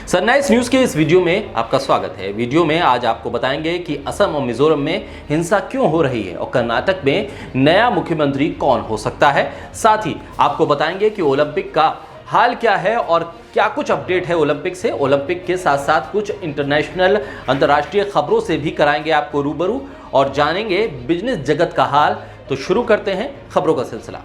Sunrise news के इस video में आपका स्वागत है। वीडियो में आज आपको बताएंगे कि असम और मिजोरम में हिंसा क्यों हो रही है और कर्नाटक में नया मुख्यमंत्री कौन हो सकता है। साथ ही आपको बताएंगे कि ओलंपिक का हाल क्या है और क्या कुछ अपडेट है ओलंपिक से। ओलंपिक के साथ साथ कुछ इंटरनेशनल अंतर्राष्ट्रीय खबरों से भी कराएंगे आपको रूबरू और जानेंगे बिजनेस जगत का हाल। तो शुरू करते हैं खबरों का सिलसिला।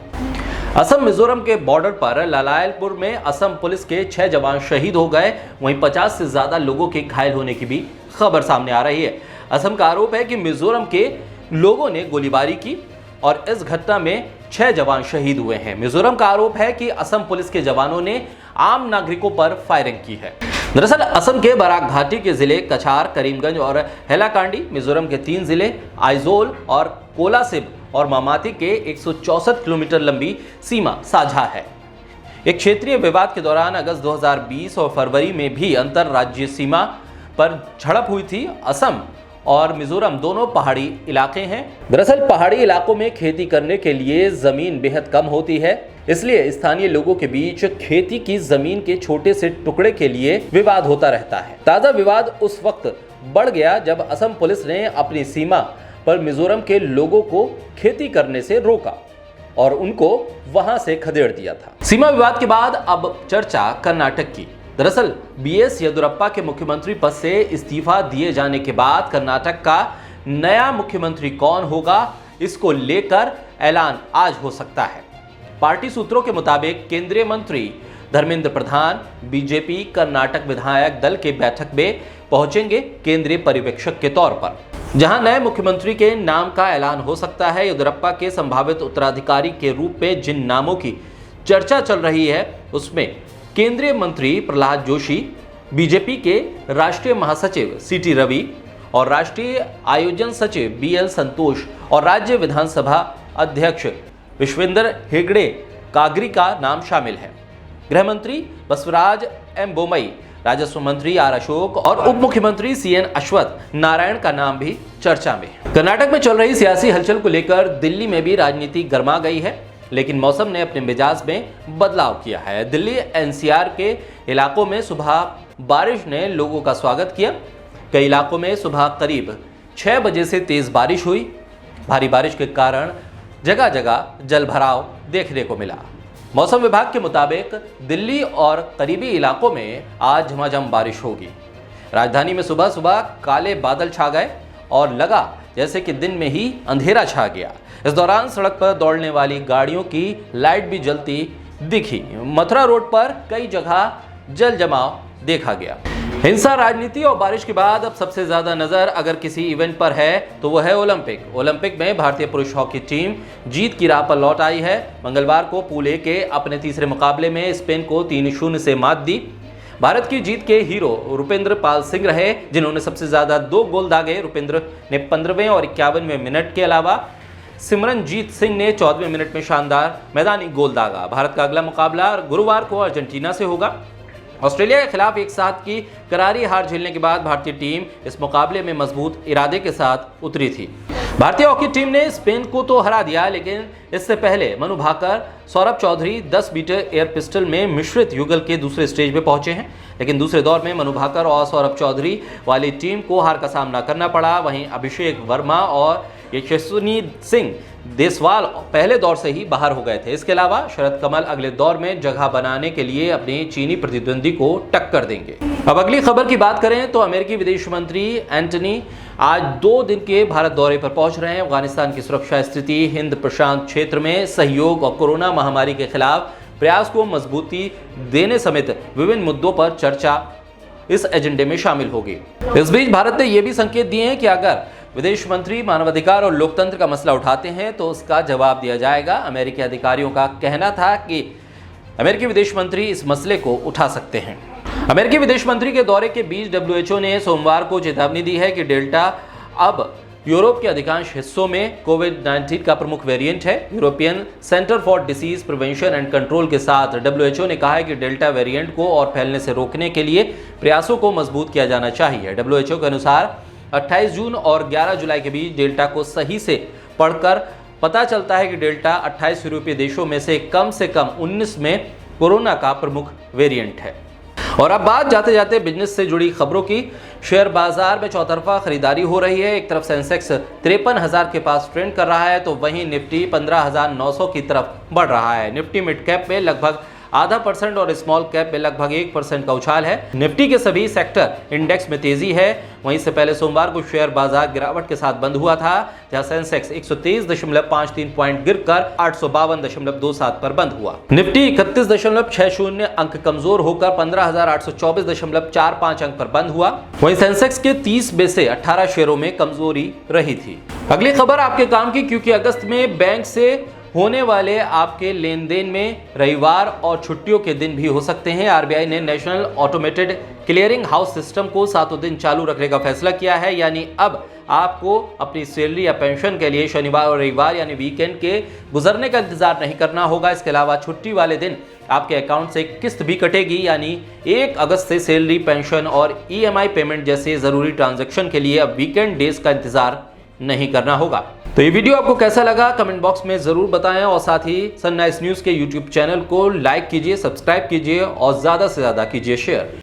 असम मिजोरम के बॉर्डर पर लालायलपुर में असम पुलिस के 6 जवान शहीद हो गए, वहीं 50 से ज्यादा लोगों के घायल होने की भी खबर सामने आ रही है। असम का आरोप है कि मिजोरम के लोगों ने गोलीबारी की और इस घटना में 6 जवान शहीद हुए हैं। मिजोरम का आरोप है कि असम पुलिस के जवानों ने आम नागरिकों पर फायरिंग की है। दरअसल असम के बराक घाटी के जिले कछार, करीमगंज और हैलाकांडी, मिजोरम के 3 जिले आइजोल और कोलासिब और मामाती के 164 किलोमीटर लंबी सीमा साझा है। एक क्षेत्रीय विवाद के दौरान अगस्त 2020 और फरवरी में भी अंतरराज्यीय सीमा पर झड़प हुई थी। असम और मिजोरम दोनों पहाड़ी इलाके हैं। दरअसल पहाड़ी इलाकों में खेती करने के लिए जमीन बेहद कम होती है, इसलिए स्थानीय लोगों के बीच खेती की जमीन के छोटे से टुकड़े के लिए विवाद होता रहता है। ताजा विवाद उस वक्त बढ़ गया जब असम पुलिस ने अपनी सीमा पर मिजोरम के लोगों को खेती करने से रोका और उनको वहां से खदेड़ दिया था। सीमा विवाद के बाद अब चर्चा कर्नाटक की। दरअसल बीएस येदियुरप्पा के मुख्यमंत्री पद से इस्तीफा दिए जाने के बाद कर्नाटक का नया मुख्यमंत्री कौन होगा, इसको लेकर ऐलान आज हो सकता है। पार्टी सूत्रों के मुताबिक केंद्रीय मंत्री धर्मेंद्र प्रधान बीजेपी कर्नाटक विधायक दल के बैठक में पहुंचेंगे केंद्रीय पर्यवेक्षक के तौर पर, जहां नए मुख्यमंत्री के नाम का ऐलान हो सकता है। येदियुरप्पा के संभावित उत्तराधिकारी के रूप में जिन नामों की चर्चा चल रही है उसमें केंद्रीय मंत्री प्रहलाद जोशी, बीजेपी के राष्ट्रीय महासचिव सीटी रवि और राष्ट्रीय आयोजन सचिव बीएल संतोष और राज्य विधानसभा अध्यक्ष विश्वेंद्र हेगड़े कागरी का नाम शामिल है। गृह मंत्री बसवराज एम बोमई, राजस्व मंत्री आर अशोक और उप मुख्यमंत्री सीएन अश्वथ नारायण का नाम भी चर्चा में। कर्नाटक में चल रही सियासी हलचल को लेकर दिल्ली में भी राजनीति गर्मा गई है, लेकिन मौसम ने अपने मिजाज में बदलाव किया है। दिल्ली एनसीआर के इलाकों में सुबह बारिश ने लोगों का स्वागत किया। कई इलाकों में सुबह करीब 6 बजे से तेज बारिश हुई। भारी बारिश के कारण जगह जगह जलभराव देखने को मिला। मौसम विभाग के मुताबिक दिल्ली और करीबी इलाकों में आज झमाझम बारिश होगी। राजधानी में सुबह सुबह काले बादल छा गए और लगा जैसे कि दिन में ही अंधेरा छा गया। इस दौरान सड़क पर दौड़ने वाली गाड़ियों की लाइट भी जलती दिखी। मथुरा रोड पर कई जगह जल जमाव देखा गया। हिंसा, राजनीति और बारिश के बाद अब सबसे ज्यादा नजर अगर किसी इवेंट पर है तो वह है ओलंपिक। ओलंपिक में भारतीय पुरुष हॉकी टीम जीत की राह पर लौट आई है। मंगलवार को पूल ए के अपने तीसरे मुकाबले में स्पेन को 3-0 से मात दी। भारत की जीत के हीरो रुपेंद्र पाल सिंह रहे, जिन्होंने सबसे ज्यादा 2 गोल दागे। रुपेंद्र ने 15वें और 51वें मिनट के अलावा सिमरनजीत सिंह ने 14वें मिनट में शानदार मैदानी गोल दागा। भारत का अगला मुकाबला गुरुवार को अर्जेंटीना से होगा। ऑस्ट्रेलिया के खिलाफ एक साथ की करारी हार झेलने के बाद भारतीय टीम इस मुकाबले में मजबूत इरादे के साथ उतरी थी। भारतीय हॉकी टीम ने स्पेन को तो हरा दिया, लेकिन इससे पहले Manu Bhaker, Saurabh Chaudhary 10 metre air pistol में मिश्रित युगल के दूसरे स्टेज में पहुंचे हैं। लेकिन दूसरे दौर में मनु भाकर और सौरभ चौधरी वाली टीम को हार का सामना करना पड़ा। वहीं अभिषेक वर्मा और यशस्विनी सिंह देसवाल पहले दौर से ही बाहर हो गए थे। इसके अलावा शरद कमल अगले दौर में जगह बनाने के लिए अपने चीनी प्रतिद्वंदी को टक्कर देंगे। अब अगली खबर की बात करें तो अमेरिकी विदेश मंत्री एंटनी आज 2 दिन के भारत दौरे पर पहुंच रहे हैं। अफगानिस्तान की सुरक्षा स्थिति, हिंद प्रशांत क्षेत्र में सहयोग और कोरोना महामारी के खिलाफ प्रयास को मजबूती देने समेत विभिन्न मुद्दों पर चर्चा इस एजेंडे में शामिल होगी। इस बीच भारत ने यह भी संकेत दिए हैं कि अगर विदेश मंत्री मानवाधिकार और लोकतंत्र का मसला उठाते हैं तो उसका जवाब दिया जाएगा। अमेरिकी अधिकारियों का कहना था कि अमेरिकी विदेश मंत्री इस मसले को उठा सकते हैं। अमेरिकी विदेश मंत्री के दौरे के बीच डब्ल्यूएचओ ने सोमवार को चेतावनी दी है कि डेल्टा अब यूरोप के अधिकांश हिस्सों में कोविड-19 का प्रमुख वेरिएंट है। European centre for disease prevention and control के साथ डब्ल्यूएचओ ने कहा है कि डेल्टा वेरिएंट को और फैलने से रोकने के लिए प्रयासों को मजबूत किया जाना चाहिए। डब्ल्यूएचओ के अनुसार 28 जून और 11 जुलाई के बीच डेल्टा को सही से पढ़कर पता चलता है कि डेल्टा 28 यूरोपीय देशों में से कम 19 में कोरोना का प्रमुख वेरिएंट है। और अब बात जाते जाते बिजनेस से जुड़ी खबरों की। शेयर बाजार में चौतरफा खरीदारी हो रही है। एक तरफ सेंसेक्स 53,000 के पास ट्रेंड कर रहा है तो वहीं निफ्टी 15,900 की तरफ बढ़ रहा है। निफ्टी मिड कैप में लगभग 0.5% और स्मॉल कैप में लगभग 1% का उछाल है। निफ्टी के सभी सेक्टर इंडेक्स में तेजी है। वहीं से पहले सोमवार को शेयर बाजार गिरावट के साथ बंद हुआ था, जहां सेंसेक्स 123.53 पॉइंट गिरकर 852.27 पर बंद हुआ। निफ्टी 31.60 अंक कमजोर होकर 15,824.45 अंक पर बंद हुआ। वहीं सेंसेक्स के 30 में से 18 शेयरों में कमजोरी रही थी। अगली खबर आपके काम की, क्योंकि अगस्त में बैंक से होने वाले आपके लेन देन में रविवार और छुट्टियों के दिन भी हो सकते हैं। आरबीआई ने national automated clearing house system को 7 दिन चालू रखने का फैसला किया है। यानी अब आपको अपनी सैलरी या पेंशन के लिए शनिवार और रविवार यानी वीकेंड के गुजरने का इंतजार नहीं करना होगा। इसके अलावा छुट्टी वाले दिन आपके अकाउंट से किस्त भी कटेगी, यानी 1 अगस्त से सैलरी, पेंशन और ईएमआई पेमेंट जैसे जरूरी ट्रांजैक्शन के लिए अब वीकेंड डेज का इंतजार नहीं करना होगा। तो ये वीडियो आपको कैसा लगा कमेंट बॉक्स में जरूर बताएं और साथ ही सनराइज न्यूज के यूट्यूब चैनल को लाइक कीजिए, सब्सक्राइब कीजिए और ज्यादा से ज्यादा कीजिए शेयर।